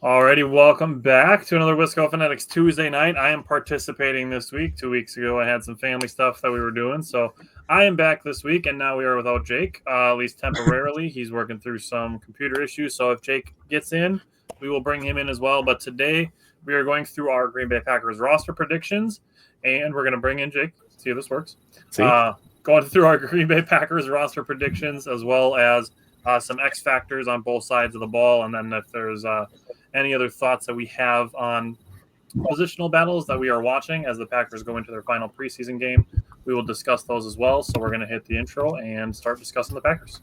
Alrighty, welcome back to another Wisco Fanatics Tuesday night. I am participating this week. 2 weeks ago, I had some family stuff that we were doing, so I am back this week, and now we are without Jake, at least temporarily. He's working through some computer issues, so if Jake gets in, we will bring him in as well. But today, we are going through our Green Bay Packers roster predictions, and we're going to bring in Jake. See if this works. Going through our Green Bay Packers roster predictions, as well as some X factors on both sides of the ball, and then if there's any other thoughts that we have on positional battles that we are watching as the Packers go into their final preseason game, we will discuss those as well. So we're going to hit the intro and start discussing the Packers.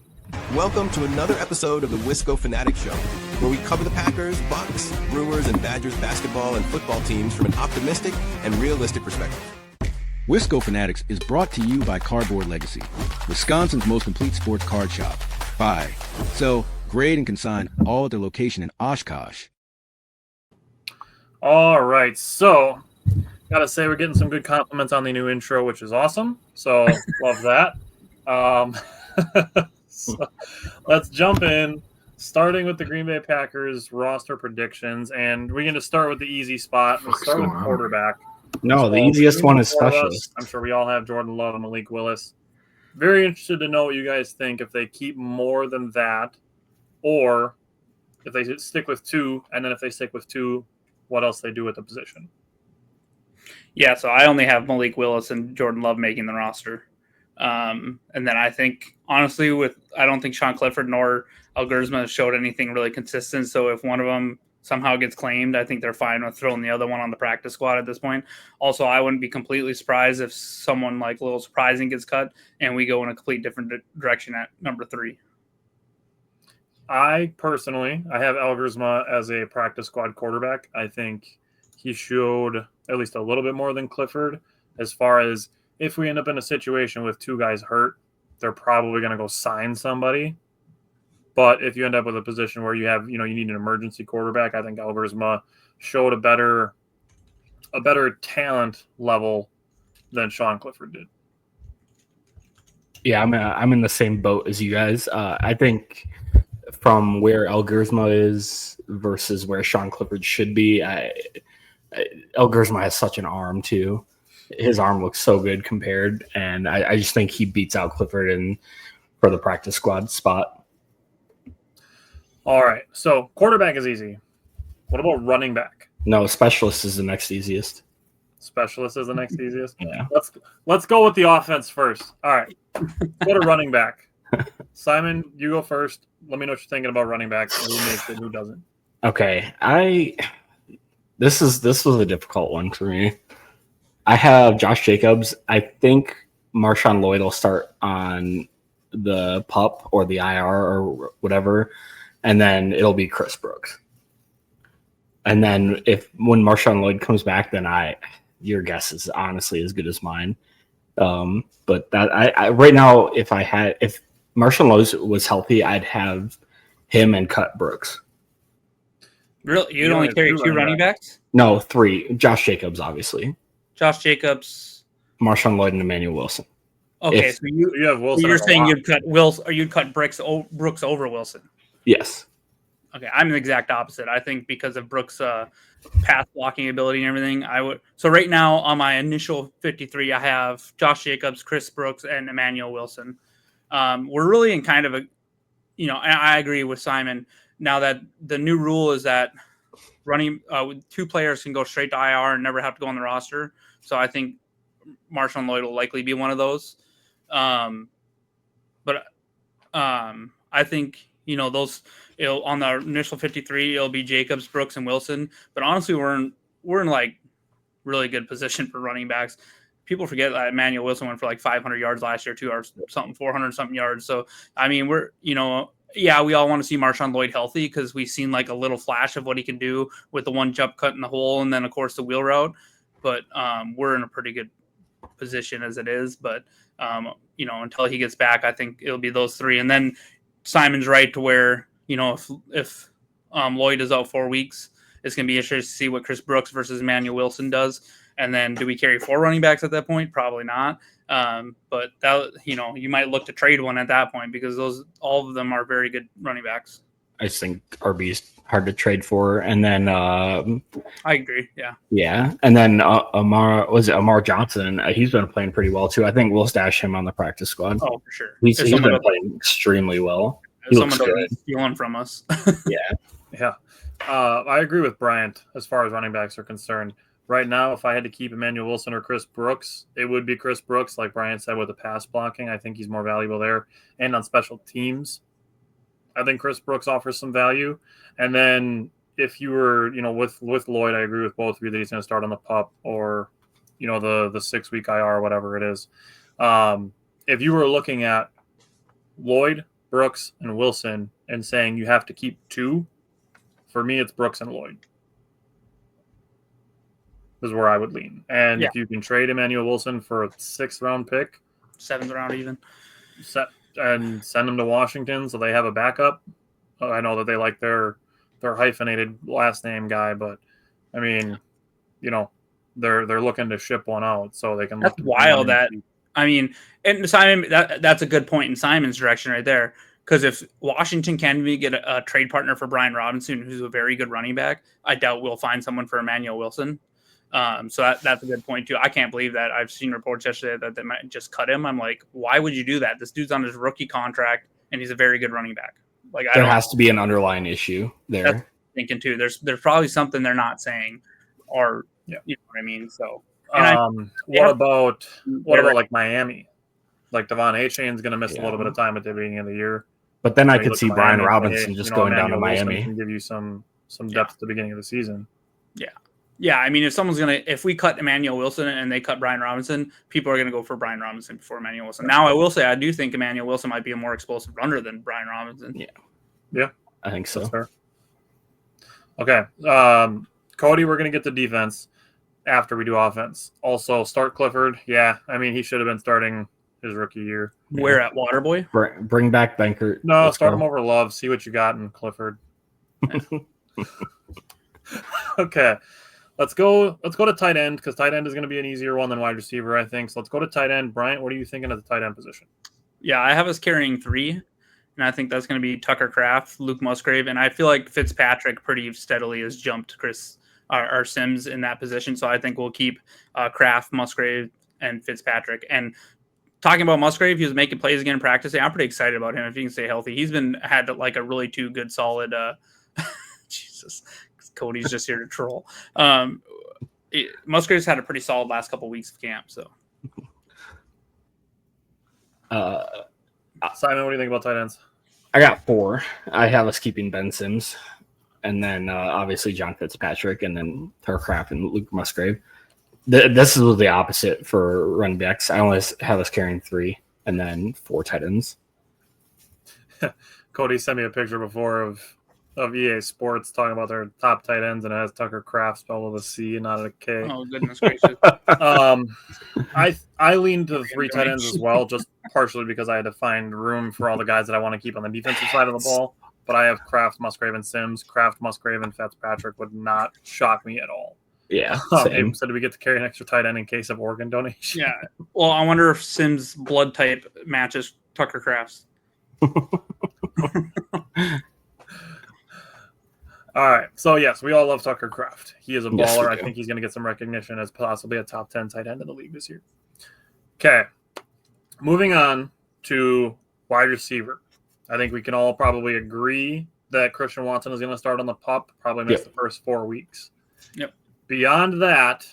Welcome to another episode of the Wisco Fanatics Show, where we cover the Packers, Bucks, Brewers, and Badgers basketball and football teams from an optimistic and realistic perspective. Wisco Fanatics is brought to you by Cardboard Legacy, Wisconsin's most complete sports card shop. Buy, sell, grade, and consign all at their location in Oshkosh. All right, so gotta say we're getting some good compliments on the new intro, which is awesome. So love that. So let's jump in, starting with the Green Bay Packers roster predictions, and we're going to start with the easy spot. We'll start with quarterback. No, the easiest one is specialist. I'm sure we all have Jordan Love and Malik Willis. Very interested to know what you guys think, if they keep more than that, or if they stick with two, and then if they stick with two, what else they do with the position. Yeah, so I only have Malik Willis and Jordan Love making the roster. And then I think, honestly, I don't think Sean Clifford nor Elgersma showed anything really consistent. So if one of them somehow gets claimed, I think they're fine with throwing the other one on the practice squad at this point. Also, I wouldn't be completely surprised if someone like a little surprising gets cut and we go in a complete different direction at number 3. I have Elgersma as a practice squad quarterback. I think he showed at least a little bit more than Clifford as far as if we end up in a situation with two guys hurt, they're probably going to go sign somebody. But if you end up with a position where you have, you need an emergency quarterback, I think Elgersma showed a better talent level than Sean Clifford did. Yeah, I'm in the same boat as you guys. I think from where Elgersma is versus where Sean Clifford should be, Elgersma has such an arm too. His arm looks so good compared, and I just think he beats out Clifford for the practice squad spot. All right, so quarterback is easy. What about running back? No, specialist is the next easiest. Specialist is the next easiest? Yeah. Let's go with the offense first. All right, go to running back. Simon, you go first. Let me know what you're thinking about running back. Who makes it, who doesn't. Okay, this was a difficult one for me. I have Josh Jacobs. I think Marshawn Lloyd will start on the PUP or the IR or whatever, and then it'll be Chris Brooks. And then when Marshawn Lloyd comes back, then your guess is honestly as good as mine. But that I right now, if Marshawn Lloyd was healthy, I'd have him and cut Brooks. Really? You'd only carry 2 running backs? No, 3. Josh Jacobs, obviously. Josh Jacobs, Marshawn Lloyd, and Emmanuel Wilson. Okay, so you have Wilson. You're saying you'd cut Wilson, or you'd cut Brooks over Wilson? Yes. Okay, I'm the exact opposite. I think because of Brooks' pass blocking ability and everything, I would. So right now on my initial 53, I have Josh Jacobs, Chris Brooks, and Emmanuel Wilson. We're really in kind of a, I agree with Simon. Now that the new rule is that running 2 players can go straight to IR and never have to go on the roster. So I think Marshawn Lloyd will likely be one of those. But I think, those on the initial 53, it'll be Jacobs, Brooks, and Wilson. But honestly, we're in like really good position for running backs. People forget that Emmanuel Wilson went for like 500 yards last year, 400 something yards. So, I mean, we all want to see Marshawn Lloyd healthy because we've seen like a little flash of what he can do with the one jump cut in the hole and then, of course, the wheel route. But we're in a pretty good position as it is. But, until he gets back, I think it'll be those 3. And then Simon's right to where, if Lloyd is out 4 weeks, it's going to be interesting to see what Chris Brooks versus Emmanuel Wilson does. And then do we carry 4 running backs at that point? Probably not. But that, you might look to trade one at that point because all of them are very good running backs. I just think RB's hard to trade for. And then I agree. Yeah. and then Amar Johnson? He's been playing pretty well too. I think we'll stash him on the practice squad. Oh, for sure. He's If been someone playing extremely well. if He someone looks doesn't good. stealing from us. Yeah. I agree with Bryant as far as running backs are concerned. Right now, if I had to keep Emmanuel Wilson or Chris Brooks, it would be Chris Brooks, like Brian said, with the pass blocking. I think he's more valuable there. And on special teams, I think Chris Brooks offers some value. And then if you were, with Lloyd, I agree with both of you that he's going to start on the PUP or, the 6-week IR or whatever it is. If you were looking at Lloyd, Brooks, and Wilson and saying you have to keep 2, for me, it's Brooks and Lloyd. Is where I would lean. And if you can trade Emmanuel Wilson for a 6th-round pick, 7th round even, and send him to Washington so they have a backup. I know that they like their hyphenated last name guy, but I mean, they're looking to ship one out so they can. That's wild. And Simon, that's a good point in Simon's direction right there. Because if Washington can get a trade partner for Brian Robinson, who's a very good running back, I doubt we'll find someone for Emmanuel Wilson. So that's a good point too. I can't believe that. I've seen reports yesterday that they might just cut him. I'm like, why would you do that? This dude's on his rookie contract and he's a very good running back. Like, there has to be an underlying issue there. That's thinking too. There's probably something they're not saying, or you know what I mean. So, what about like Miami? Like Devon Achane's going to miss a little bit of time at the beginning of the year. But then I could see Brian Robinson just going down to Miami. Can give you some depth at the beginning of the season. Yeah, I mean, if we cut Emmanuel Wilson and they cut Brian Robinson, people are going to go for Brian Robinson before Emmanuel Wilson. Now, I will say, I do think Emmanuel Wilson might be a more explosive runner than Brian Robinson. Yeah, I think so. That's fair. Okay, Cody, we're going to get the defense after we do offense. Also, start Clifford. Yeah, I mean, he should have been starting his rookie year. Where at Waterboy? Bring back Benkert. No, start him over Love. See what you got in Clifford. Okay. Let's go to tight end because tight end is going to be an easier one than wide receiver, I think. So let's go to tight end. Bryant, what are you thinking of the tight end position? Yeah, I have us carrying 3, and I think that's going to be Tucker Kraft, Luke Musgrave, and I feel like Fitzpatrick pretty steadily has jumped Chris or Sims in that position. So I think we'll keep Kraft, Musgrave, and Fitzpatrick. And talking about Musgrave, he was making plays again in practice. I'm pretty excited about him if he can stay healthy. He's had like a really 2 good solid. Jesus. Cody's just here to troll. Musgrave's had a pretty solid last couple of weeks of camp. So, Simon, what do you think about tight ends? I got 4. I have us keeping Ben Sims, and then obviously John Fitzpatrick, and then Tucker Kraft and Luke Musgrave. This is the opposite for running backs. I only have us carrying 3, and then 4 tight ends. Cody sent me a picture before of EA Sports talking about their top tight ends, and it has Tucker Kraft spelled with a C and not a K. Oh, goodness gracious. I lean to the 3 tight ends as well, just partially because I had to find room for all the guys that I want to keep on the defensive side of the ball. But I have Kraft, Musgrave, and Sims. Kraft, Musgrave, and Fitzpatrick would not shock me at all. Yeah. So do we get to carry an extra tight end in case of organ donation? Yeah. Well, I wonder if Sims' blood type matches Tucker Kraft's. All right. So, yes, we all love Tucker Kraft. He is a baller. Yes, we I do. think he's going to get some recognition as possibly a top 10 tight end in the league this year. Okay. Moving on to wide receiver. I think we can all probably agree that Christian Watson is going to start on the PUP, probably miss the first 4 weeks. Yep. Beyond that,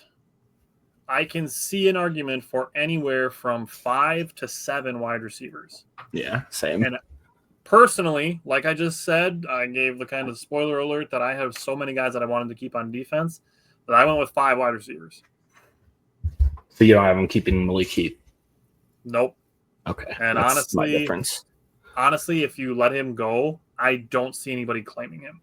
I can see an argument for anywhere from 5 to 7 wide receivers. Yeah, same. And personally, like I just said, I gave the kind of spoiler alert that I have so many guys that I wanted to keep on defense that I went with 5 wide receivers. So you don't have him keeping Malik Heath? Nope. Okay. And that's my difference. Honestly, if you let him go, I don't see anybody claiming him.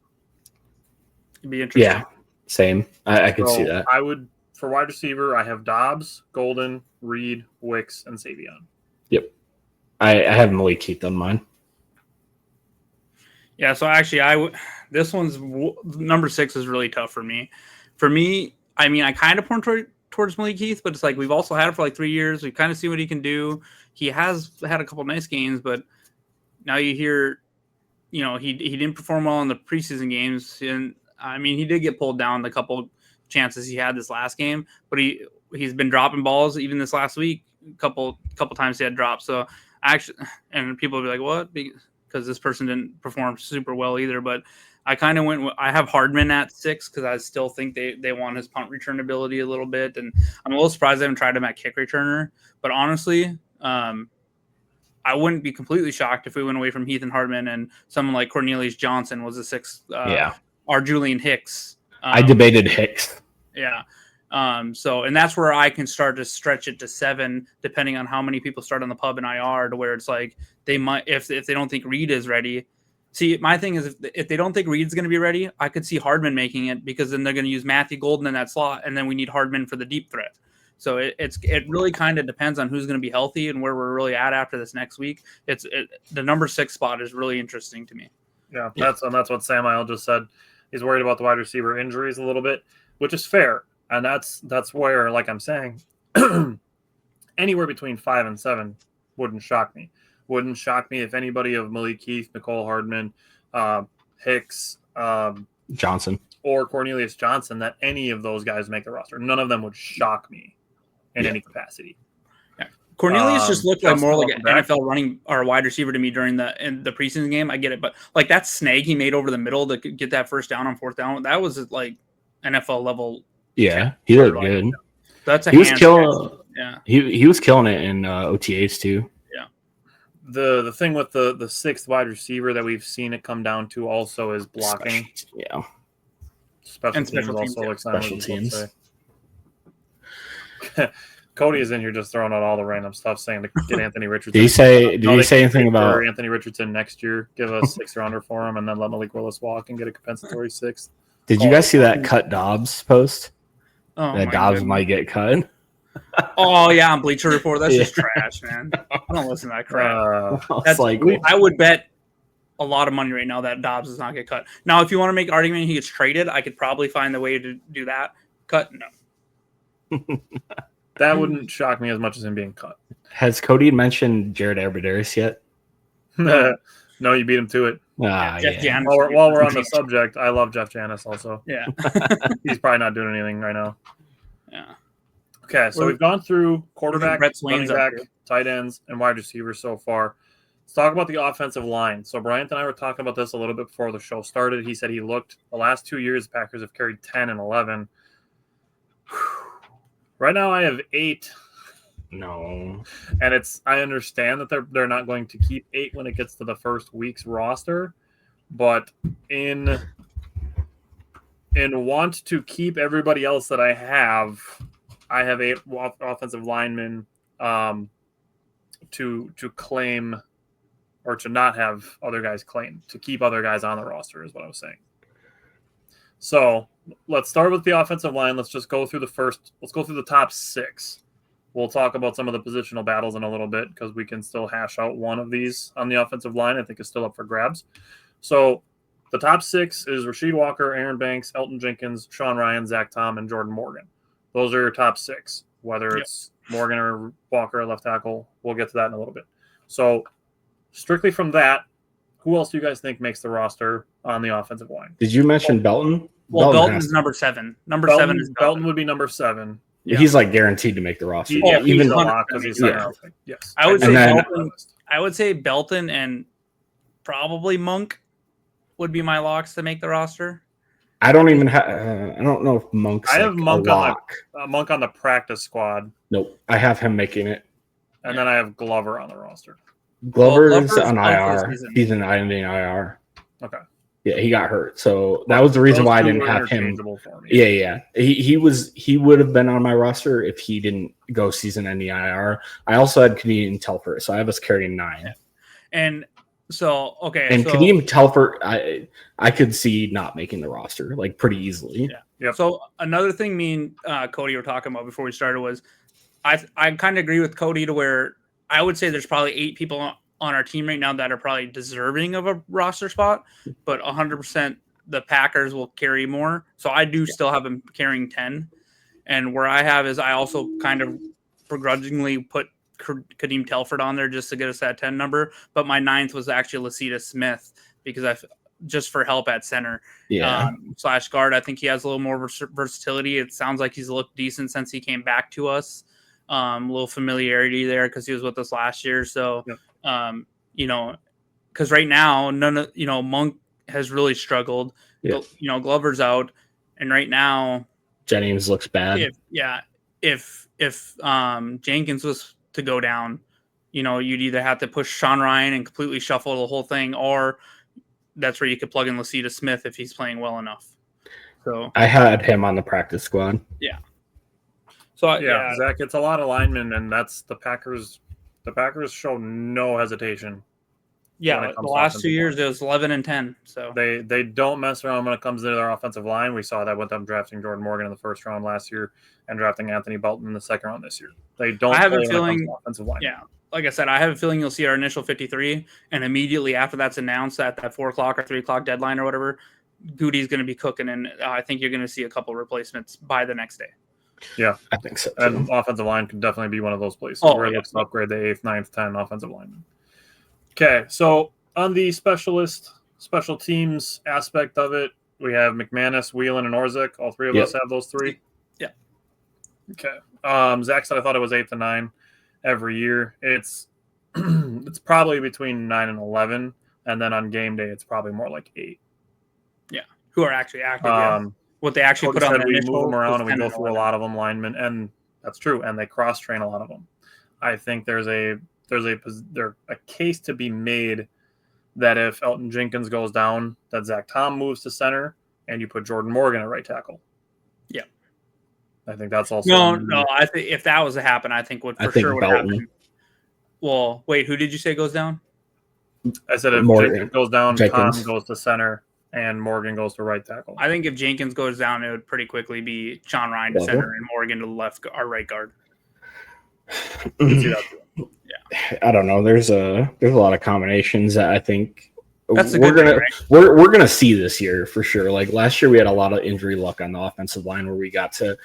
It'd be interesting. Yeah, same. I could see that. I would, for wide receiver, I have Dobbs, Golden, Reed, Wicks, and Savion. Yep. I have Malik Heath on mine. Yeah, so actually, this one's number 6 is really tough for me. For me, I mean, I kind of point towards Malik Heath, but it's like we've also had it for like 3 years. We kind of see what he can do. He has had a couple nice games, but now you hear he didn't perform well in the preseason games, and I mean, he did get pulled down the couple chances he had this last game, but he's been dropping balls even this last week. Couple times he had dropped. So actually, and people will be like, "What?" Because this person didn't perform super well either. But I kind of I have Hardman at 6 because I still think they want his punt return ability a little bit, and I'm a little surprised they haven't tried him at kick returner. But honestly, I wouldn't be completely shocked if we went away from Heath and Hardman and someone like Cornelius Johnson was a 6th. Or Julian Hicks. I debated Hicks. Yeah. So, and that's where I can start to stretch it to 7, depending on how many people start on the pub and IR, to where it's like they might, if they don't think Reed is ready. See, my thing is if they don't think Reed's going to be ready, I could see Hardman making it, because then they're going to use Matthew Golden in that slot, and then we need Hardman for the deep threat. So it really kind of depends on who's going to be healthy and where we're really at after this next week. The number 6 spot is really interesting to me. Yeah, that's what Sam Isle just said. He's worried about the wide receiver injuries a little bit, which is fair. And that's where, like I'm saying, anywhere between 5 and 7 wouldn't shock me. Wouldn't shock me if anybody of Malik Heath, Nicole Hardman, Hicks, Johnson, or Cornelius Johnson, that any of those guys make the roster. None of them would shock me in any capacity. Yeah. Cornelius just looked like more like an back. NFL running or wide receiver to me in the preseason game. I get it, but like that snag he made over the middle to get that first down on 4th down, that was like NFL level. Yeah, he looked good. That's he was killing. Yeah, he was killing it in OTAs too. Yeah. The thing with the 6th wide receiver that we've seen it come down to also is blocking. Special teams also, like special teams. Cody is in here just throwing out all the random stuff, saying to get Anthony Richardson. Did he say anything about Anthony Richardson next year? Give a 6th rounder for him, and then let Malik Willis walk and get a compensatory 6th. Did you guys see that cut Dobbs post? Oh, that Dobbs might get cut. Oh yeah, on Bleacher Report. That's just trash, man. I don't listen to that crap. That's like I would bet a lot of money right now that Dobbs does not get cut. Now, if you want to make an argument he gets traded, I could probably find a way to do that. Cut? No. That wouldn't shock me as much as him being cut. Has Cody mentioned Jared Abbrederis yet? No, you beat him to it. Jeff Janis. While we're on the subject, I love Jeff Janis also. Yeah. He's probably not doing anything right now. Yeah. Okay, so we've gone through quarterback, running back, up tight ends, and wide receivers so far. Let's talk about the offensive line. So Bryant and I were talking about this a little bit before the show started. He said he looked the last 2 years, the Packers have carried 10 and 11. Right now I have 8. No. And I understand that they're not going to keep 8 when it gets to the first week's roster, but in want to keep everybody else that I have 8 offensive linemen to claim, or to not have other guys claim, to keep other guys on the roster is what I was saying. So let's start with the offensive line. Let's just go through the top 6. We'll talk about some of the positional battles in a little bit, because we can still hash out one of these on the offensive line. I think is still up for grabs. So the top 6 is Rasheed Walker, Aaron Banks, Elton Jenkins, Sean Ryan, Zach Tom, and Jordan Morgan. Those are your top 6, whether it's Morgan or Walker, left tackle. We'll get to that in a little bit. So strictly from that, who else do you guys think makes the roster on the offensive line? Did you mention Belton? Well, Belton's number 7. Belton is Belton would be number 7. Yeah. He's like guaranteed to make the roster. Even a lot because he's healthy. Yes, I would say Belton and probably Monk would be my locks to make the roster. I don't even have. I don't know if Monk's. I have Monk on the practice squad. Nope, I have him making it. And then I have Glover on the roster. Glover's on IR. He's in IR. Okay. Yeah, he got hurt, so that was the reason why I didn't have him. Yeah. He would have been on my roster if he didn't go season-ending IR. I also had Kadeem Telford, so I have us carrying 9. And so Kadeem Telford, I could see not making the roster like pretty easily. Yeah. Yep. So another thing me and Cody were talking about before we started was I kind of agree with Cody to where I would say there's probably 8 people on our team right now that are probably deserving of a roster spot, but 100% the Packers will carry more. So I do still have them carrying 10. And where I have is I also kind of begrudgingly put Kadeem Telford on there just to get us that 10 number. But my 9th was actually Lasita Smith, because just for help at center. Yeah. Slash guard. I think he has a little more versatility. It sounds like he's looked decent since he came back to us. A little familiarity there because he was with us last year. So, because right now, Monk has really struggled. Yeah. Glover's out. And right now, Jennings looks bad. If Jenkins was to go down, you'd either have to push Sean Ryan and completely shuffle the whole thing, or that's where you could plug in Lacita Smith if he's playing well enough. So I had him on the practice squad. Yeah. So Zach, it's a lot of linemen, and that's the Packers. The Packers show no hesitation. Yeah, the last 2 years it was 11 and 10. So they don't mess around when it comes to their offensive line. We saw that with them drafting Jordan Morgan in the first round last year and drafting Anthony Belton in the second round this year. They don't. I have a feeling. Offensive line. Yeah, like I said, I have a feeling you'll see our initial 53, and immediately after that's announced at that 4 o'clock or 3 o'clock deadline or whatever, Goody's going to be cooking, and I think you're going to see a couple replacements by the next day. Yeah, I think so. And offensive line could definitely be one of those places where it looks to upgrade the 8th, 9th, 10th offensive lineman. Okay, so on the special teams aspect of it, we have McManus, Whelan, and Orzik. All three of us have those three. Yeah. Okay. Zach said I thought it was 8 to 9 every year. It's probably between 9 and 11, and then on game day it's probably more like 8. Yeah, who are actually active. What they actually put on the we move them around and we go through a lot of them linemen, and that's true. And they cross train a lot of them. I think there's a case to be made that if Elton Jenkins goes down, that Zach Tom moves to center and you put Jordan Morgan at right tackle. Yeah. I think that's also no. I think if that was to happen, I think would happen. Well, wait, who did you say goes down? I said if Jenkins goes down, Tom goes to center and Morgan goes to right tackle. I think if Jenkins goes down, it would pretty quickly be Sean Ryan to center and Morgan to the left, our right guard. You can see that too. Yeah, I don't know. There's a lot of combinations that I think we're gonna see this year for sure. Like last year, we had a lot of injury luck on the offensive line where we got to,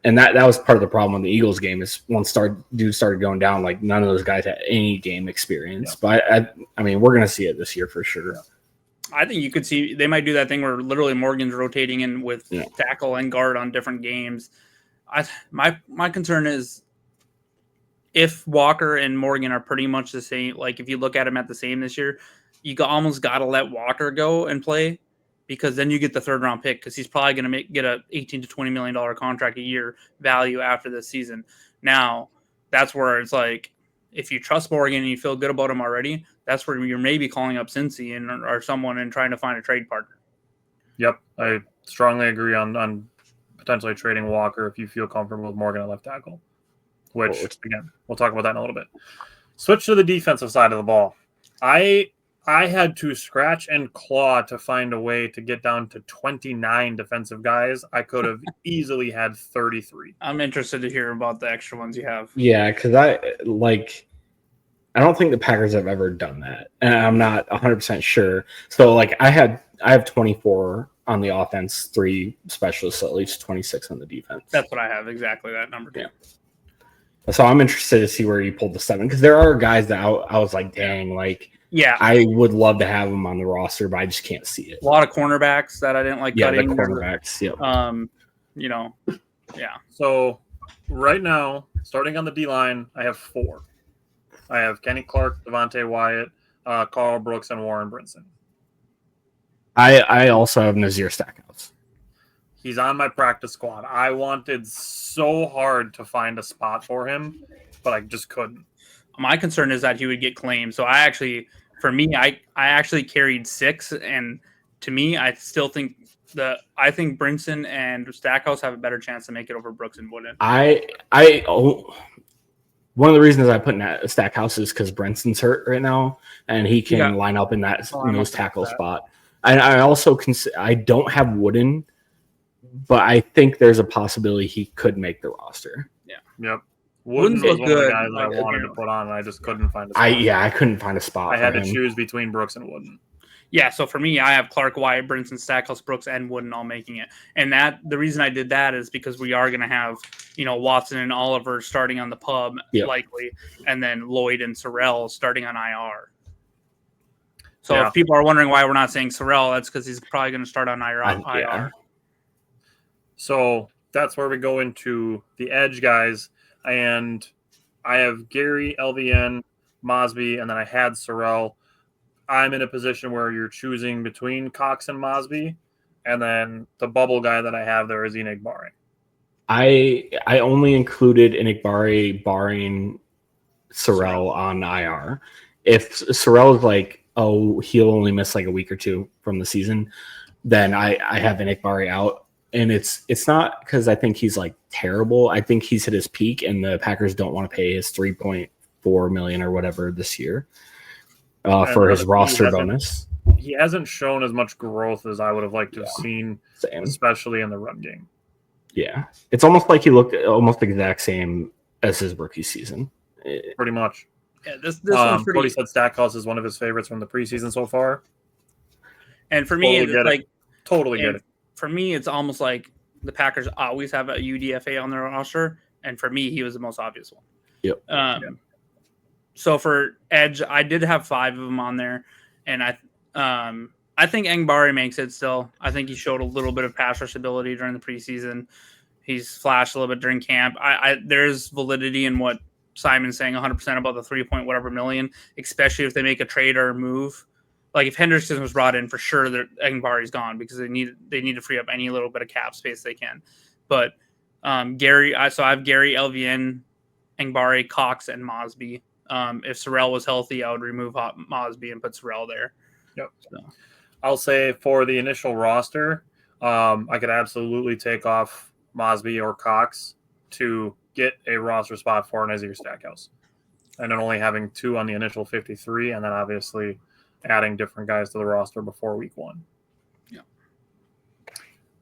and that was part of the problem in the Eagles game is once dudes started going down, like none of those guys had any game experience. Yeah. But I mean, we're gonna see it this year for sure. Yeah. I think you could see they might do that thing where literally Morgan's rotating in with tackle and guard on different games. My concern is, if Walker and Morgan are pretty much the same, like if you look at them at the same this year, you almost got to let Walker go and play because then you get the 3rd round pick because he's probably going to get a $18 to $20 million contract a year value after this season. Now, that's where it's like, if you trust Morgan and you feel good about him already, that's where you're maybe calling up Cincy or someone and trying to find a trade partner. Yep, I strongly agree on potentially trading Walker if you feel comfortable with Morgan at left tackle. Which, again, we'll talk about that in a little bit. Switch to the defensive side of the ball. I had to scratch and claw to find a way to get down to 29 defensive guys. I could have easily had 33. I'm interested to hear about the extra ones you have. Yeah, because I don't think the Packers have ever done that, and I'm not 100% sure. So, like, I have 24 on the offense, 3 specialists, at least 26 on the defense. That's what I have, exactly that number. Yeah. So I'm interested to see where you pulled the 7 because there are guys that I was like, dang, like, yeah, I would love to have them on the roster, but I just can't see it. A lot of cornerbacks that I didn't like cutting. Yeah, the cornerbacks. Yep. Yeah. So right now, starting on the D line, I have 4. I have Kenny Clark, Devontae Wyatt, Carl Brooks, and Warren Brinson. I also have Nazir Stackhouse. He's on my practice squad. I wanted so hard to find a spot for him, but I just couldn't. My concern is that he would get claimed. So I actually carried 6, and to me, I still think Brinson and Stackhouse have a better chance to make it over Brooks and Wooden. One of the reasons I put in Stackhouse is because Brinson's hurt right now, and he can line up in that nose tackle spot. And I also I don't have Wooden, but I think there's a possibility he could make the roster. Yeah. Yep. Wooden was one of the guys that I wanted to put on, and I just couldn't find a spot. I couldn't find a spot. I had to choose between Brooks and Wooden. Yeah, so for me, I have Clark, Wyatt, Brinson, Stackhouse, Brooks, and Wooden all making it. And the reason I did that is because we are going to have, Watson and Oliver starting on the pub, likely, and then Lloyd and Sorrell starting on IR. So Yeah. if people are wondering why we're not saying Sorrell, that's because he's probably going to start on IR. Yeah. So that's where we go into the edge guys. And I have Gary, LVN, Mosby, and then I had Sorrell. I'm in a position where you're choosing between Cox and Mosby. And then the bubble guy that I have there is Enigbari. I only included Enigbari barring Sorrell on IR. If Sorrell is like, oh, he'll only miss like a week or two from the season, then I have Enigbari out. And it's not because I think he's like terrible. I think he's hit his peak, and the Packers don't want to pay his $3.4 million or whatever this year for his roster bonus. He hasn't shown as much growth as I would have liked to have seen, Same. especially in the run game. Yeah, it's almost like he looked almost the exact same as his rookie season. Pretty much. Yeah, this one's pretty. Cody said Stackhouse is one of his favorites from the preseason so far. And for me, Totally it's like Totally get it. For me, it's almost like the Packers always have a UDFA on their roster, and for me, he was the most obvious one. Yep. So for edge, I did have 5 of them on there, and I think Enigbari makes it still. I think he showed a little bit of pass rush ability during the preseason. He's flashed a little bit during camp. There's validity in what Simon's saying 100% about the 3 whatever million, especially if they make a trade or a move. Like if Henderson was brought in, for sure that Enigbari's gone because they need to free up any little bit of cap space they can. But Gary, I have Gary, LVN, Enigbari, Cox, and Mosby. If Sorrell was healthy, I would remove Mosby and put Sorrell there. Yep. So. I'll say for the initial roster, I could absolutely take off Mosby or Cox to get a roster spot for Nazir Stackhouse. And then only having 2 on the initial 53, and then obviously adding different guys to the roster before week 1. Yeah.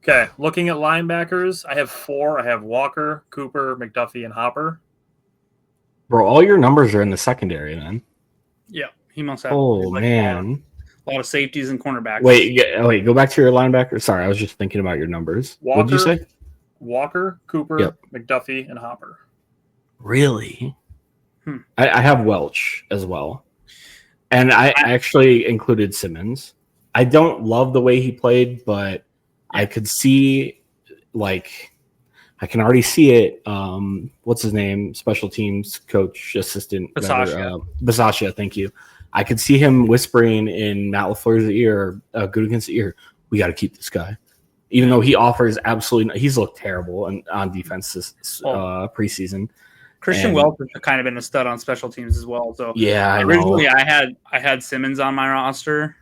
Okay, looking at linebackers, I have 4. I have Walker, Cooper, McDuffie, and Hopper. Bro, all your numbers are in the secondary then. Yeah, he must have Oh, man. a lot of safeties and cornerbacks. Wait, go back to your linebacker. Sorry, I was just thinking about your numbers. What did you say? Walker, Cooper, Yep. McDuffie, and Hopper. Really? I have Welch as well. And I actually included Simmons. I don't love the way he played, but I could see, I can already see it. What's his name? Special teams coach, assistant. Basasha, thank you. I could see him whispering in Matt LaFleur's ear, Gutekunst's ear, we got to keep this guy. Even though he offers he's looked terrible on defense this preseason. Christian Welch has kind of been a stud on special teams as well. So yeah, originally I had Simmons on my roster.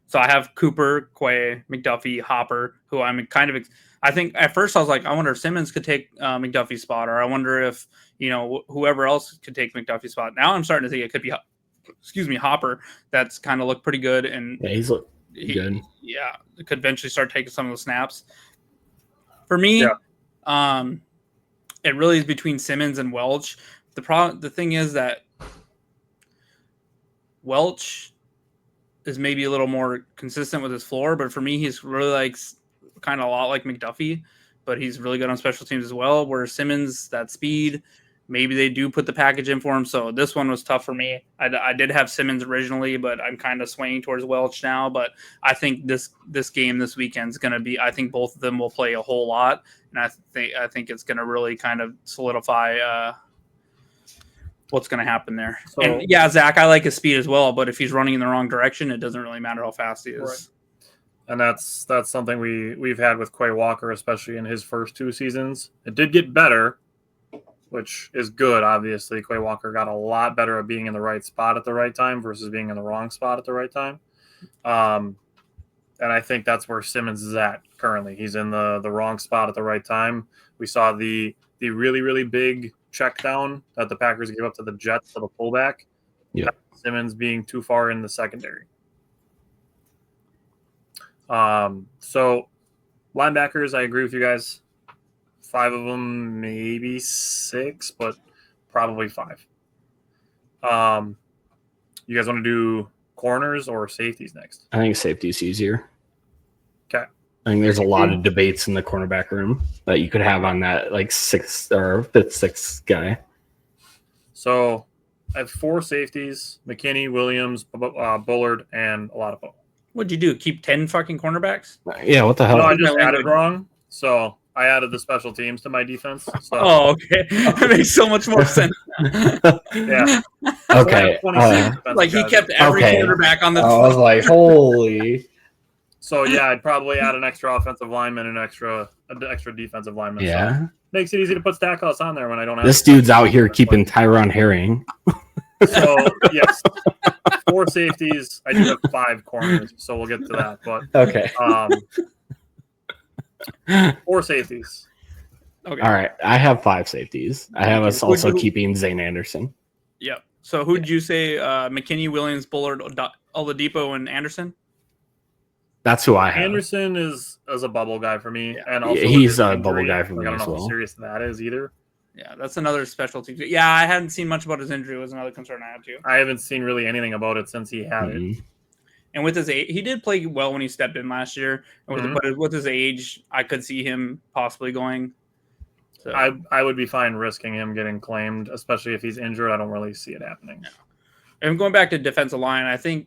So I have Cooper, Quay, McDuffie, Hopper, who I'm kind of. I think at first I was like, I wonder if Simmons could take McDuffie's spot, or I wonder if whoever else could take McDuffie's spot. Now I'm starting to think it could be, Hopper. That's kind of looked pretty good, and yeah, he's looked good. Yeah, could eventually start taking some of the snaps. For me, it really is between Simmons and Welch. The thing is that Welch is maybe a little more consistent with his floor, but for me, he's really kind of a lot like McDuffie, but he's really good on special teams as well. Where Simmons, that speed, maybe they do put the package in for him. So this one was tough for me. I did have Simmons originally, but I'm kind of swaying towards Welch now. But I think this game this weekend is going to be. I think both of them will play a whole lot, and I think it's going to really kind of solidify what's going to happen there. So, and yeah, Zach, I like his speed as well, but if he's running in the wrong direction, it doesn't really matter how fast he is. Right. And that's something we've had with Quay Walker, especially in his first 2 seasons. It did get better, which is good, obviously. Quay Walker got a lot better at being in the right spot at the right time versus being in the wrong spot at the right time. And I think that's where Simmons is at currently. He's in the wrong spot at the right time. We saw the really, really big check down that the Packers gave up to the Jets to the fullback. Yeah. Simmons being too far in the secondary. So linebackers, I agree with you guys. 5 of them, maybe 6, but probably 5. You guys want to do corners or safeties next? I think safety is easier. Okay. I think there's a lot of debates in the cornerback room that you could have on that 6th or 5th, 6th guy. So I have 4 safeties: McKinney, Williams, Bullard, and Oladipo. What'd you do? Keep 10 fucking cornerbacks? Yeah, what the hell? No, I My just added language. wrong. So I added the special teams to my defense. So Oh, okay. That makes so much more sense. yeah. Okay. 26 defensive Like he guys. kept every Okay. quarterback on the. I was like, holy. So yeah, I'd probably add an extra offensive lineman and an extra defensive lineman. So Yeah. makes it easy to put Stackhouse on there when I don't have This dude's out here keeping Tyron Herring. So yes, 4 safeties. I do have 5 corners, so we'll get to that. But Okay. 4 safeties. Okay. All right. I have 5 safeties. I have us also Would you- keeping Zane Anderson. Yep. So who'd you say? McKinney, Williams, Bullard, Oladipo, and Anderson. That's who I have. Anderson is a bubble guy for me, Yeah. and also He's with his a bubble guy for like, me I don't as know well. how serious that is either. Yeah, that's another specialty. Yeah, I hadn't seen much about his injury. Was another concern I had too. I haven't seen really anything about it since he had it. Mhm. And with his age, he did play well when he stepped in last year. And Mhm. but with his age, I could see him possibly going. So, I would be fine risking him getting claimed, especially if he's injured. I don't really see it happening. and going back to defensive line, I think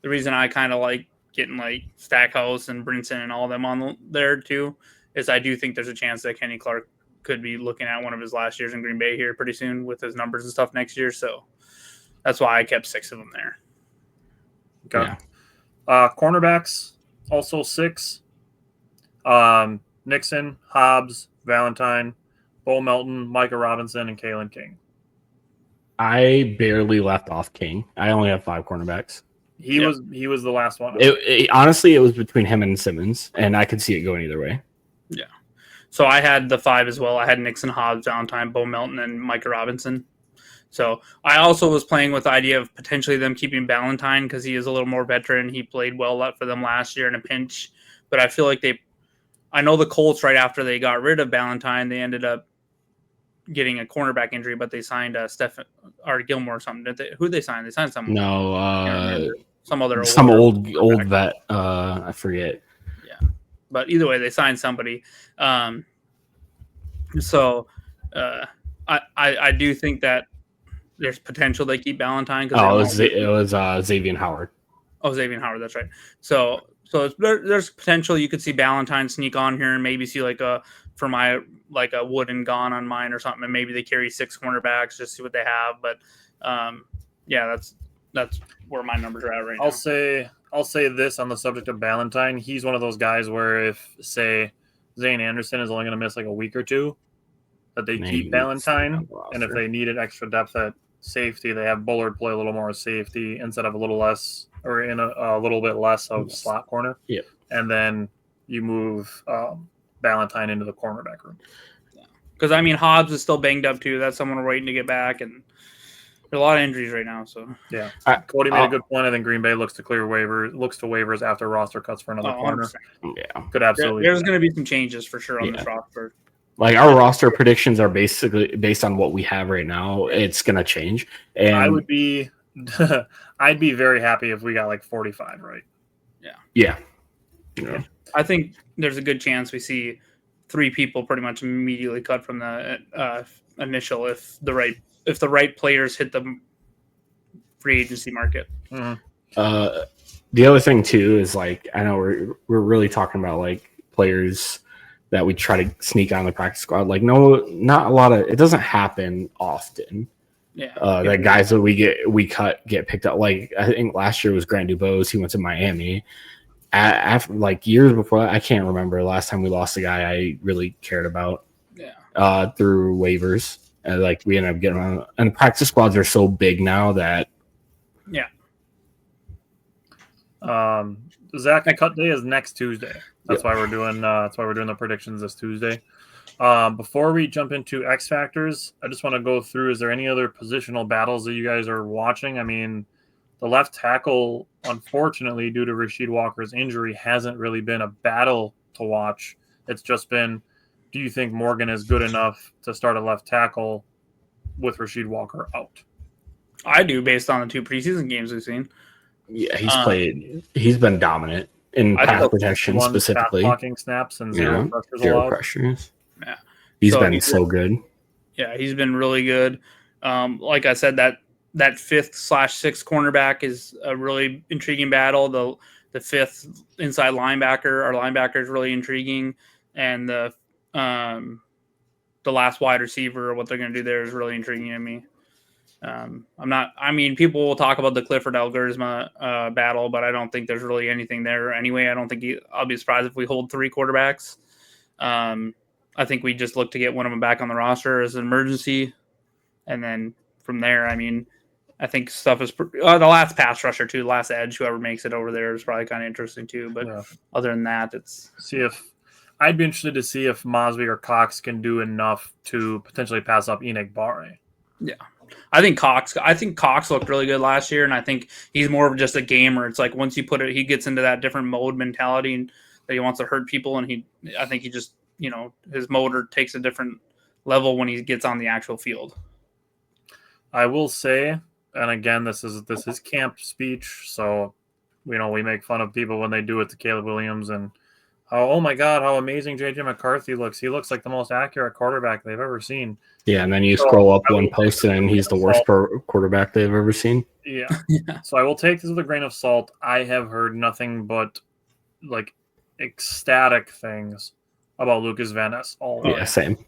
the reason I kind of like getting like Stackhouse and Brinson and all them on there too is I do think there's a chance that Kenny Clark could be looking at one of his last years in Green Bay here pretty soon with his numbers and stuff next year. So that's why I kept 6 of them there. Okay. Yeah. Cornerbacks also 6. Nixon, Hobbs, Valentine, Bo Melton, Micah Robinson, and Kalen King. I barely left off King. I only have 5 cornerbacks. He was the last one. Honestly, it was between him and Simmons, and I could see it going either way. So I had the 5 as well. I had Nixon, Hobbs, Valentine, Bo Melton, and Micah Robinson. So I also was playing with the idea of potentially them keeping Valentine because he is a little more veteran. He played well for them last year in a pinch. But I feel like I know the Colts right after they got rid of Valentine, they ended up getting a cornerback injury, but they signed Stephen or Gilmore or something. Who they signed? They signed someone. No, Some other some old quarterback. vet. I forget. But either way, they signed somebody. I do think that there's potential they keep Valentine. Oh, it was Xavier Howard. Oh, Xavier Howard, that's right. So there's potential you could see Valentine sneak on here and maybe see like a Wood and Gone on mine or something, and maybe they carry 6 cornerbacks just see what they have. But yeah, that's where my numbers are at right now. I'll say this on the subject of Valentine. He's one of those guys where if, say, Zane Anderson is only going to miss like a week or 2, that they keep Valentine. And if they needed extra depth at safety, they have Bullard play a little more safety instead of a little less or in a little bit less of slot corner. Yep. And then you move Valentine into the cornerback room. Because I mean, Hobbs is still banged up too. That's someone we're waiting to get back, and there's a lot of injuries right now. So yeah, Cody made a good point. I think Green Bay looks to waivers after roster cuts for another corner. 100%. Yeah, could absolutely. There's going to be some changes for sure on this roster. Like our roster predictions are basically based on what we have right now. It's going to change, and I would be, I'd be very happy if we got like 45 right. Yeah. I think there's a good chance we see 3 people pretty much immediately cut from the initial if the right players hit the free agency market. Mm-hmm. The other thing too is like I know we're really talking about like players that we try to sneak on the practice squad. Like no, not a lot of it doesn't happen often. Yeah, that guys that we cut get picked up. Like I think last year was Grant Dubose. He went to Miami. After like years before that, I can't remember last time we lost a guy I really cared about. Yeah. Through waivers, and like we ended up getting on. And practice squads are so big now that Zach, cut day is next Tuesday. That's why we're doing. That's why we're doing the predictions this Tuesday. Before we jump into X factors, I just want to go through. Is there any other positional battles that you guys are watching? I mean, the left tackle, unfortunately, due to Rasheed Walker's injury, hasn't really been a battle to watch. It's just been, do you think Morgan is good enough to start a left tackle with Rasheed Walker out? I do, based on the 2 preseason games we've seen. Yeah, he's been dominant in pass protection specifically. Blocking snaps and zero pressures. Yeah, he's been so good. Yeah, he's been really good. Like I said, that that 5th/6th cornerback is a really intriguing battle. The 5th inside linebacker, our linebacker, is really intriguing, and the last wide receiver, what they're going to do there, is really intriguing to me. People will talk about the Clifford Algersma battle, but I don't think there's really anything there anyway. I don't think I'll be surprised if we hold 3 quarterbacks. I think we just look to get one of them back on the roster as an emergency. And then from there, I think stuff is the last pass rusher too, the last edge, whoever makes it over there is probably kind of interesting too. But other than that, I'd be interested to see if Mosby or Cox can do enough to potentially pass up Enagbare. Yeah. I think Cox looked really good last year, and I think he's more of just a gamer. It's like once you put it, he gets into that different mode mentality and that he wants to hurt people, and I think he just, his motor takes a different level when he gets on the actual field. I will say, and again, this is camp speech, so we make fun of people when they do it to Caleb Williams and oh my God, how amazing JJ McCarthy looks. He looks like the most accurate quarterback they've ever seen. Yeah, and then you scroll up one post and he's the worst quarterback they've ever seen. Yeah. So I will take this with a grain of salt. I have heard nothing but like ecstatic things about Lucas Van Ness all the way. Yeah, same.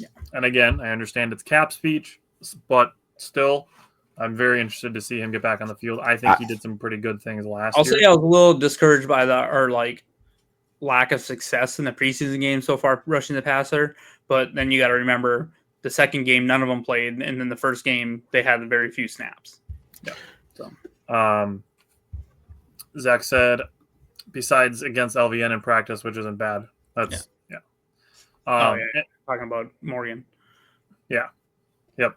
Yeah. And again, I understand it's cap speech, but still, I'm very interested to see him get back on the field. I think he did some pretty good things last year. I'll say I was a little discouraged by lack of success in the preseason game so far rushing the passer. But then you got to remember the second game, none of them played. And then the first game, they had very few snaps. Yeah. So, Zach said, besides against LVN in practice, which isn't bad. That's, talking about Morgan. Yeah. Yep.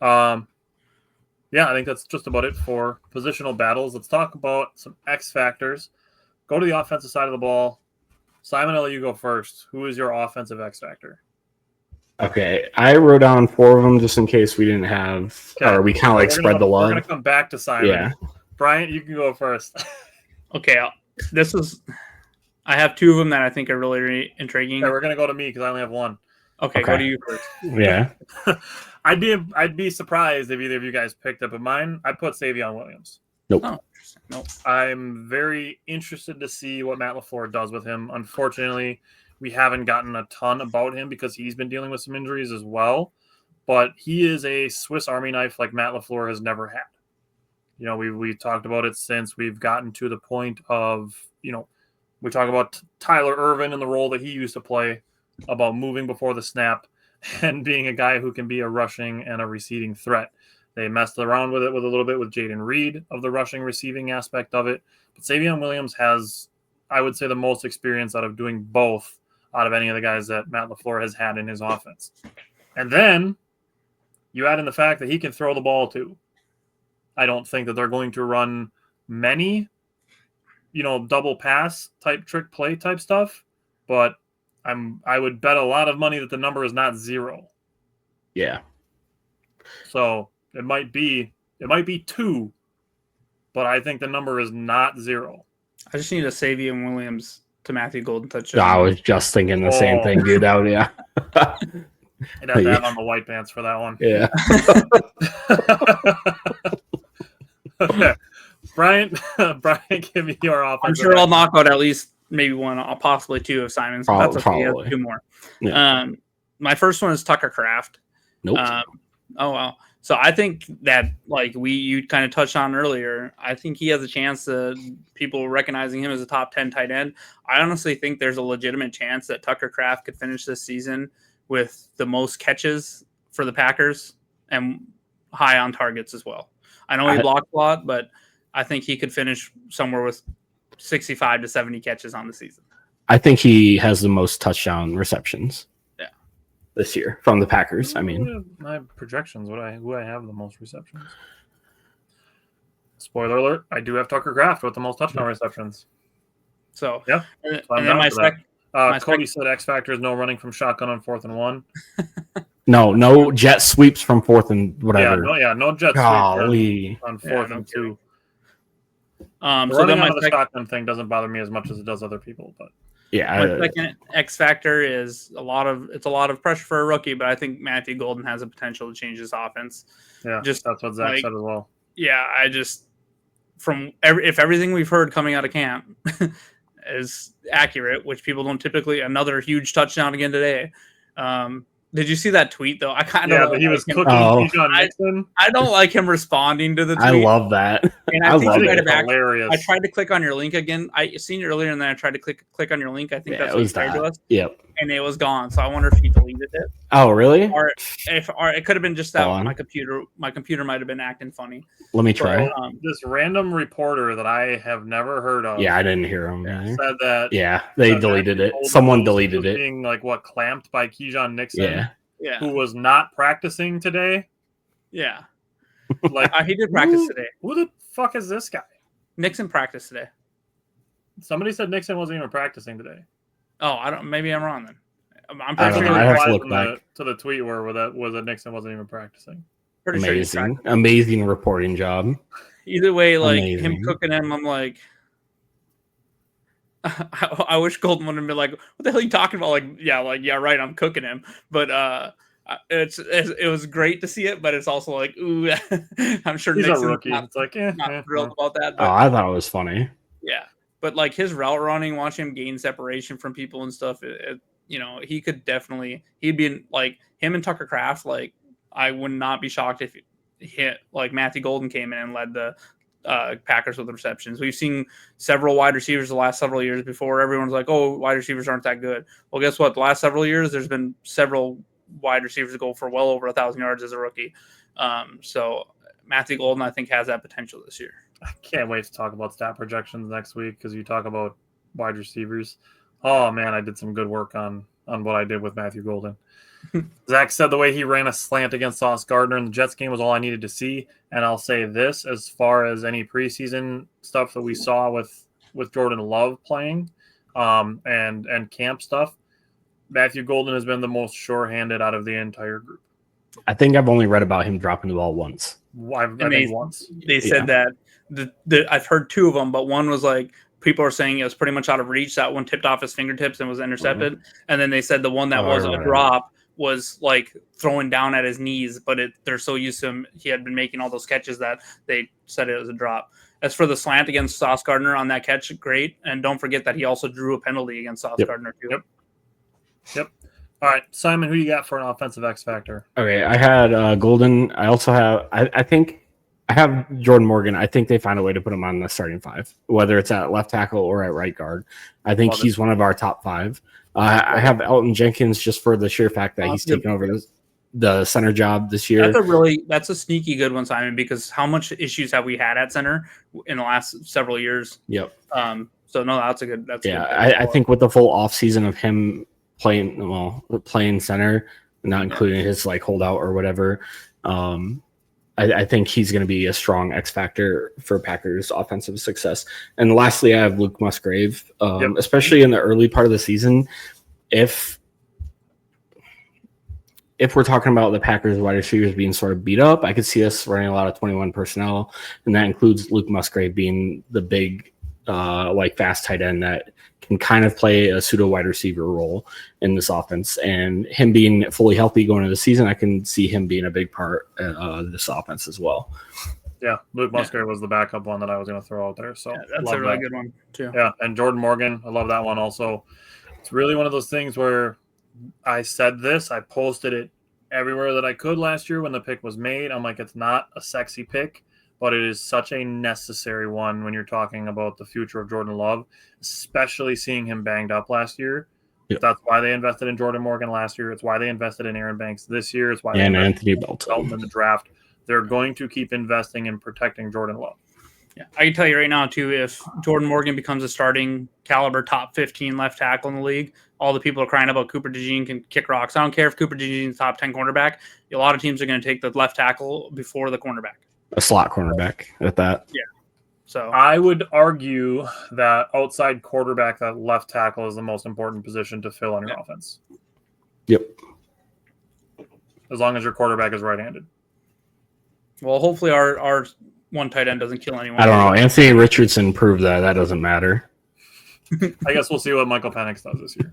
I think that's just about it for positional battles. Let's talk about some X factors. Go to the offensive side of the ball. Simon, I'll let you go first. Who is your offensive X factor? Okay, I wrote down 4 of them just in case we didn't have, or we kind of spread the love. We're going to come back to Simon. Yeah. Brian, you can go first. Okay, I have 2 of them that I think are really intriguing. Yeah, we're going to go to me because I only have 1. Okay, go to you first. Yeah. I'd be surprised if either of you guys picked up. But mine, I put Savion Williams. Nope. Oh, nope. I'm very interested to see what Matt LaFleur does with him. Unfortunately, we haven't gotten a ton about him because he's been dealing with some injuries as well. But he is a Swiss Army knife like Matt LaFleur has never had. We talked about it since we've gotten to the point of, we talk about Tyler Ervin and the role that he used to play, about moving before the snap and being a guy who can be a rushing and a receiving threat. They messed around with it a little bit with Jaden Reed of the rushing receiving aspect of it. But Savion Williams has, I would say, the most experience out of doing both out of any of the guys that Matt LaFleur has had in his offense. And then you add in the fact that he can throw the ball too. I don't think that they're going to run many, double pass type trick play type stuff, but I would bet a lot of money that the number is not 0. Yeah. So it might be 2, but I think the number is not 0. I just need a Savion Williams to Matthew Golden touchdown. I was just thinking the same thing, dude. Yeah. I'd have to have on the white pants for that one. Yeah. Okay. Brian, give me your offense. I'm sure I'll knock out at least maybe 1, possibly 2 of Simon's. That's okay. He has 2 more. Yeah. My first one is Tucker Kraft. Nope. Oh wow. So I think that you kind of touched on earlier, I think he has a chance to people recognizing him as a top 10 tight end. I honestly think there's a legitimate chance that Tucker Kraft could finish this season with the most catches for the Packers and high on targets as well. I know he blocked a lot, but I think he could finish somewhere with 65 to 70 catches on the season. I think he has the most touchdown receptions. This year from the Packers. My projections, who I have the most receptions. Spoiler alert, I do have Tucker Kraft with the most touchdown receptions. So yeah. And then my Cody said X factor is no running from shotgun on 4th and 1. No jet sweeps from 4th and whatever. No jet Golly. sweeps on 4th and 2. The So running then my out of the second, shotgun thing doesn't bother me as much as it does other people, but Yeah, my second X factor is a lot of pressure for a rookie, but I think Matthew Golden has a potential to change his offense. yeah, Just that's what Zach like, said as well. yeah, I just if everything we've heard coming out of camp is accurate, which people don't typically. Another huge touchdown again today. Did you see that tweet though? I kind of Yeah, but he was cooking Oh. Keyshawn Nixon. I don't like him responding to the tweet. I love that. And I I think love he I might think have it's hilarious. I tried to click on your link again. I seen it earlier, and then I tried to click on your link. I think Yeah, that's it what you was shared to that. us, Yep. and it was gone. So I wonder if he deleted it, Oh, really? or it could have been just that Hold on. my computer might have been acting funny. Let me try. So, This random reporter that I have never heard of Yeah, I didn't hear him. either. said that Yeah, they that deleted Matthew it. Golden Someone was deleted it. being like clamped by Keyshawn Nixon, Yeah. yeah, who was not practicing today. yeah. Like, He did practice who- today. Who the fuck is this guy? Nixon practiced today. Somebody said Nixon wasn't even practicing today. Oh, I don't. Maybe I'm wrong then. I'm I pretty don't sure. know. I he have was- to look replies back. to the tweet where that Nixon wasn't even practicing. pretty sure he's Amazing. practicing. Amazing reporting job. Either way, like him Amazing. cooking him, I'm like, I wish Golden would have been like, "What the hell are you talking about?" Like, yeah, right, I'm cooking him. But it was great to see it, but it's also like, ooh, I'm sure He's Nixon's a rookie. not, It's like, not thrilled about that. Oh, But I thought it was funny. yeah, but like his route running, watching him gain separation from people and stuff, he could definitely, he'd be like him and Tucker Kraft. Like, I would not be shocked if Matthew Golden came in and led the Packers with receptions. We've seen several wide receivers the last several years before. Everyone's like, oh, wide receivers aren't that good. Well, guess what? The last several years, there's been several wide receivers go for well over 1,000 yards as a rookie. So Matthew Golden, I think, has that potential this year. I can't wait to talk about stat projections next week because you talk about wide receivers. Oh man, I did some good work on what I did with Matthew Golden. Zach said the way he ran a slant against Sauce Gardner in the Jets game was all I needed to see. And I'll say this, as far as any preseason stuff that we saw with Jordan Love playing, and camp stuff, Matthew Golden has been the most sure-handed out of the entire group. I think I've only read about him dropping the ball once. I think Amazing. once. They said that I've heard two of them, but one was like people are saying it was pretty much out of reach. That one tipped off his fingertips and was intercepted. And then they said the one that was a drop was like throwing down at his knees, but they're so used to him. He had been making all those catches that they said it was a drop. As for the slant against Sauce Gardner on that catch, great. And don't forget that he also drew a penalty against Sauce Gardner too. Yep. All right, Simon, who you got for an offensive X factor? Okay, I had Golden. I also have, I think I have Jordan Morgan. I think they find a way to put him on the starting five, whether it's at left tackle or at right guard. I think he's one of our top five. I have Elton Jenkins just for the sheer fact that he's taken over the center job this year. That's a sneaky good one, Simon, because how much issues have we had at center in the last several years? Yep. So no, that's a good. I think with the full off season of him playing center, not including his like holdout or whatever, I think he's going to be a strong X factor for Packers offensive success. And lastly, I have Luke Musgrave, especially in the early part of the season. If we're talking about the Packers wide receivers being sort of beat up, I could see us running a lot of 21 personnel, and that includes Luke Musgrave being the big, fast tight end that can kind of play a pseudo wide receiver role in this offense. And him being fully healthy going into the season, I can see him being a big part of this offense as well. Yeah, Luke Musgrave was the backup one that I was going to throw out there. So that's a really good one too. Yeah, and Jordan Morgan, I love that one also. It's really one of those things where I said this, I posted it everywhere that I could last year when the pick was made. I'm like, it's not a sexy pick, but it is such a necessary one when you're talking about the future of Jordan Love, especially seeing him banged up last year. Yep. That's why they invested in Jordan Morgan last year. It's why they invested in Aaron Banks this year. It's why they invested Anthony in Belton in the draft. They're going to keep investing in protecting Jordan Love. Yeah, I can tell you right now, too, if Jordan Morgan becomes a starting caliber top 15 left tackle in the league, all the people are crying about Cooper DeJean can kick rocks. I don't care if Cooper DeJean's top 10 cornerback. A lot of teams are going to take the left tackle before the cornerback. A slot cornerback at that. Yeah. So I would argue that outside quarterback, that left tackle is the most important position to fill on your offense. Yep. As long as your quarterback is right-handed. Well, hopefully our one tight end doesn't kill anyone. I don't know. Anthony Richardson proved that. That doesn't matter. I guess we'll see what Michael Penix does this year.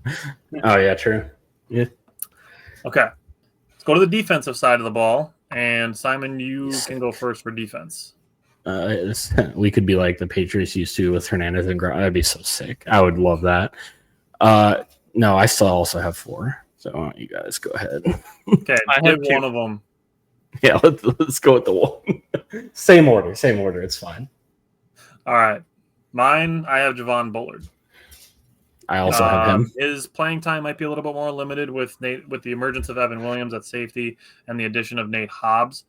Oh, yeah, true. Yeah. Okay. Let's go to the defensive side of the ball. And Simon, you can go first for defense. We could be like the Patriots used to with Hernandez and Gronk. That'd be so sick. I would love that. No, I still also have 4. So why don't you guys go ahead? Okay, I give have 2. one of them. Yeah, let's go with the one. Same order. It's fine. All right. Mine, I have Javon Bullard. I also have him. His playing time might be a little bit more limited with the emergence of Evan Williams at safety and the addition of Nate Hobbs.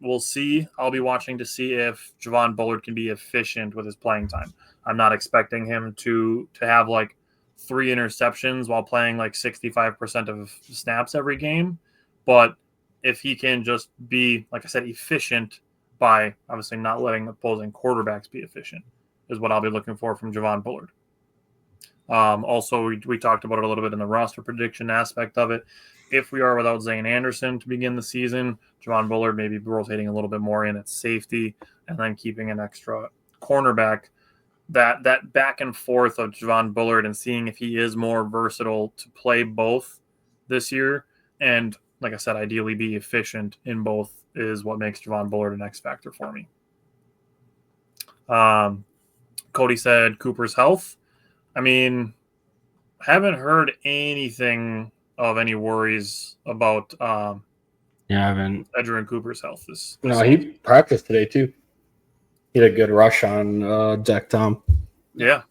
We'll see. I'll be watching to see if Javon Bullard can be efficient with his playing time. I'm not expecting him to have like 3 interceptions while playing like 65% of snaps every game. But if he can just be, like I said, efficient by obviously not letting opposing quarterbacks be efficient is what I'll be looking for from Javon Bullard. Also, we talked about it a little bit in the roster prediction aspect of it. If we are without Zane Anderson to begin the season, Javon Bullard may be rotating a little bit more in at safety and then keeping an extra cornerback. That back and forth of Javon Bullard and seeing if he is more versatile to play both this year and, like I said, ideally be efficient in both is what makes Javon Bullard an X factor for me. Cody said Cooper's health. I mean, haven't heard anything of any worries about Yeah, I haven't. Edgerrin Cooper's health. No, he practiced today too. He had a good rush on Jack Tom. Yeah.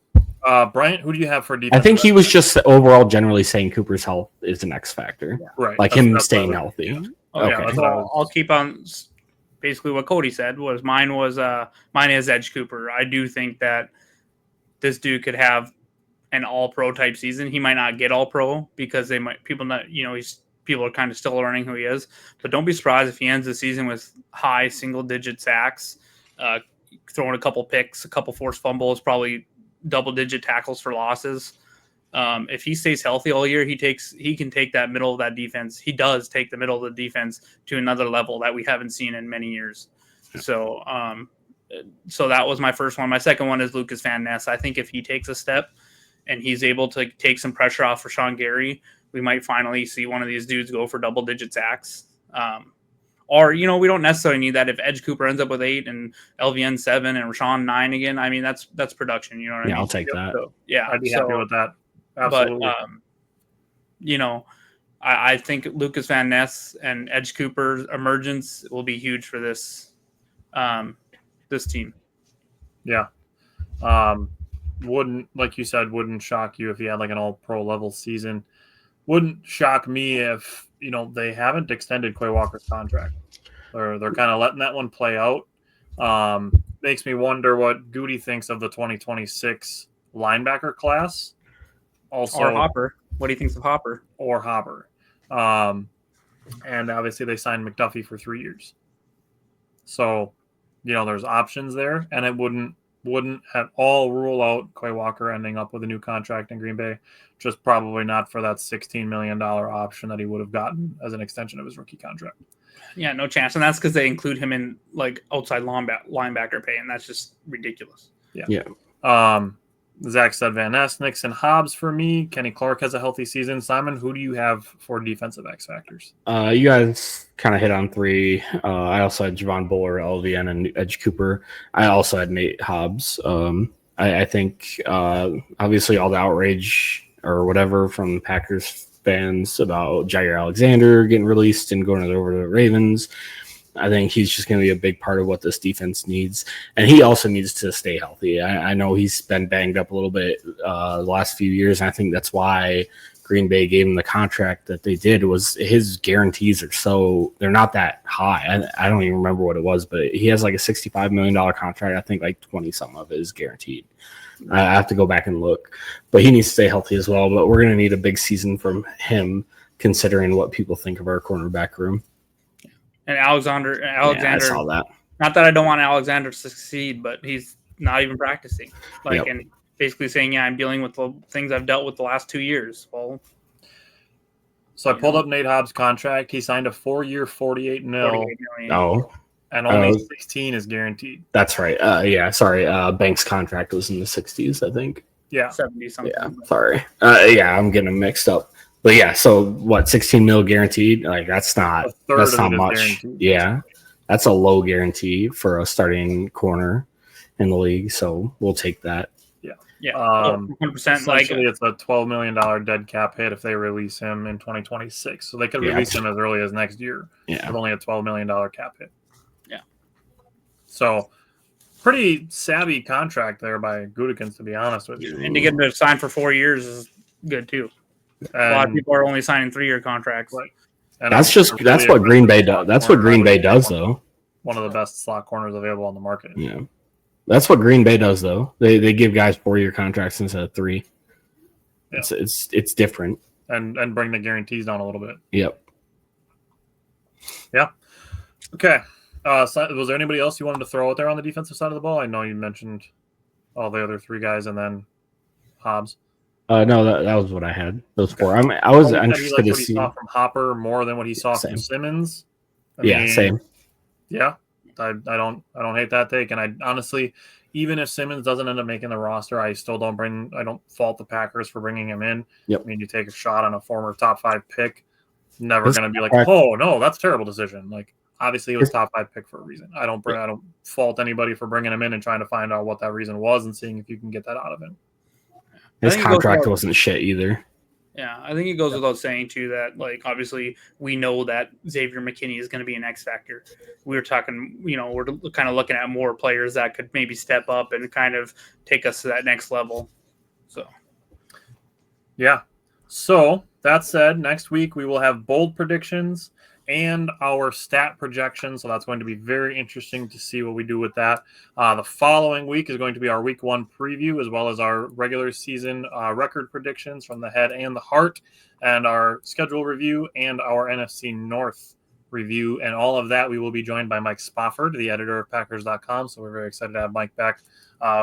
Bryant, who do you have for defense? I think he was just overall generally saying Cooper's health is an X factor. right. Like That's- him that's staying what I healthy. Yeah, Okay. that's So what I was- I'll keep on basically what Cody said mine is Edge Cooper. I do think that this dude could have an all-pro type season. He might not get all-pro because people are kind of still learning who he is. But don't be surprised if he ends the season with high single-digit sacks, throwing a couple picks, a couple forced fumbles, probably double-digit tackles for losses. If he stays healthy all year, he can take that middle of that defense. He does take the middle of the defense to another level that we haven't seen in many years. So that was my first one. My second one is Lucas Van Ness. I think if he takes a step and he's able to take some pressure off Rashawn Gary, we might finally see one of these dudes go for double-digit sacks. Or, we don't necessarily need that. If Edge Cooper ends up with 8 and LVN 7 and Rashawn 9 again, I mean, that's production. You know what I mean? Yeah, I'll take that. So, yeah. I'd be happy with that. Absolutely. But, I think Lucas Van Ness and Edge Cooper's emergence will be huge for this team. Yeah. Wouldn't shock you if he had like an all-pro level season. Wouldn't shock me if, they haven't extended Quay Walker's contract. They're kind of letting that one play out. Makes me wonder what Goody thinks of the 2026 linebacker class. Also, Or Hopper. What do you think of Hopper? Or Hopper. And obviously they signed McDuffie for 3 years. So, there's options there, and it wouldn't at all rule out Quay Walker ending up with a new contract in Green Bay. Just probably not for that $16 million option that he would have gotten as an extension of his rookie contract. Yeah, no chance. And that's because they include him in like outside linebacker pay, and that's just ridiculous. Yeah. Zach said Van Ness, Nixon, Hobbs for me. Kenny Clark has a healthy season. Simon, who do you have for defensive X factors? You guys kind of hit on 3. I also had Javon Bullard, LVN, and Edge Cooper. I also had Nate Hobbs. I think obviously all the outrage or whatever from Packers fans about Jair Alexander getting released and going over to the Ravens. I think he's just going to be a big part of what this defense needs. And he also needs to stay healthy. I know he's been banged up a little bit the last few years. And I think that's why Green Bay gave him the contract that they did. Was his guarantees they're not that high. I don't even remember what it was, but he has like a $65 million contract. I think like 20 something of it is guaranteed. I have to go back and look, but he needs to stay healthy as well. But we're going to need a big season from him, considering what people think of our cornerback room. And Alexander, Yeah, I saw that. Not that I don't want Alexander to succeed, but he's not even practicing. And basically saying, I'm dealing with the things I've dealt with the last 2 years. Well, so I pulled up Nate Hobbs' contract. He signed a 4-year, $48 million. $48 million. Oh, and only 16 is guaranteed. That's right. Yeah, sorry. Banks' contract was in the 60s, I think. Yeah. 70 something. Yeah, sorry. Yeah, I'm getting them mixed up. But yeah, so what? 16 mil guaranteed? Like that's not much. Guaranteed. Yeah, that's a low guarantee for a starting corner in the league. So we'll take that. Yeah, 100%. Essentially, it's a $12 million dead cap hit if they release him in 2026. So they could release him as early as next year. Yeah, with only a $12 million cap hit. Yeah. So pretty savvy contract there by Gutekunst, to be honest with you. And to get him to sign for 4 years is good too. A lot of people are only signing 3-year contracts. Right. And that's what Green Bay does. That's what Green Bay does, though. One of the best slot corners available on the market. Yeah. That's what Green Bay does, though. They give guys 4-year contracts instead of 3. Yeah. It's different. And bring the guarantees down a little bit. Yep. Yeah. Okay. So was there anybody else you wanted to throw out there on the defensive side of the ball? I know you mentioned all the other 3 guys and then Hobbs. No, that was what I had. Those 4. I was interested to see what he saw from Hopper more than what he saw from Simmons. Same. Yeah. I don't hate that take, and I honestly, even if Simmons doesn't end up making the roster, I don't fault the Packers for bringing him in. Yep. I mean, you take a shot on a former top 5 pick, never going to be like, oh no, that's a terrible decision. Like obviously he was top 5 pick for a reason. I don't fault anybody for bringing him in and trying to find out what that reason was and seeing if you can get that out of him. His contract wasn't shit either. Yeah, I think it goes without saying too that like obviously we know that Xavier McKinney is going to be an X factor. We were talking, we're kind of looking at more players that could maybe step up and kind of take us to that next level. So, yeah. So that said, next week we will have bold predictions and our stat projection. So that's going to be very interesting to see what we do with that. The following week is going to be our week 1 preview, as well as our regular season record predictions from the head and the heart, and our schedule review and our NFC North review. And all of that, we will be joined by Mike Spofford, the editor of Packers.com. So we're very excited to have Mike back.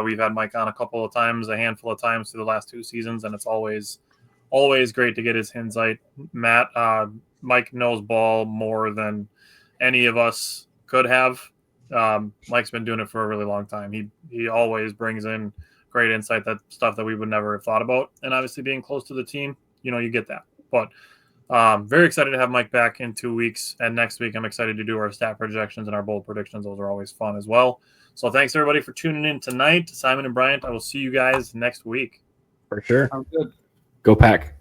We've had Mike on a handful of times through the last 2 seasons, and it's always great to get his insight. Matt, Mike knows ball more than any of us could have. Mike's been doing it for a really long time. He always brings in great insight, that stuff that we would never have thought about. And obviously being close to the team, you get that. But very excited to have Mike back in 2 weeks. And next week, I'm excited to do our stat projections and our bold predictions. Those are always fun as well. So thanks everybody for tuning in tonight. Simon and Bryant, I will see you guys next week. For sure. Sounds good. Go Pack.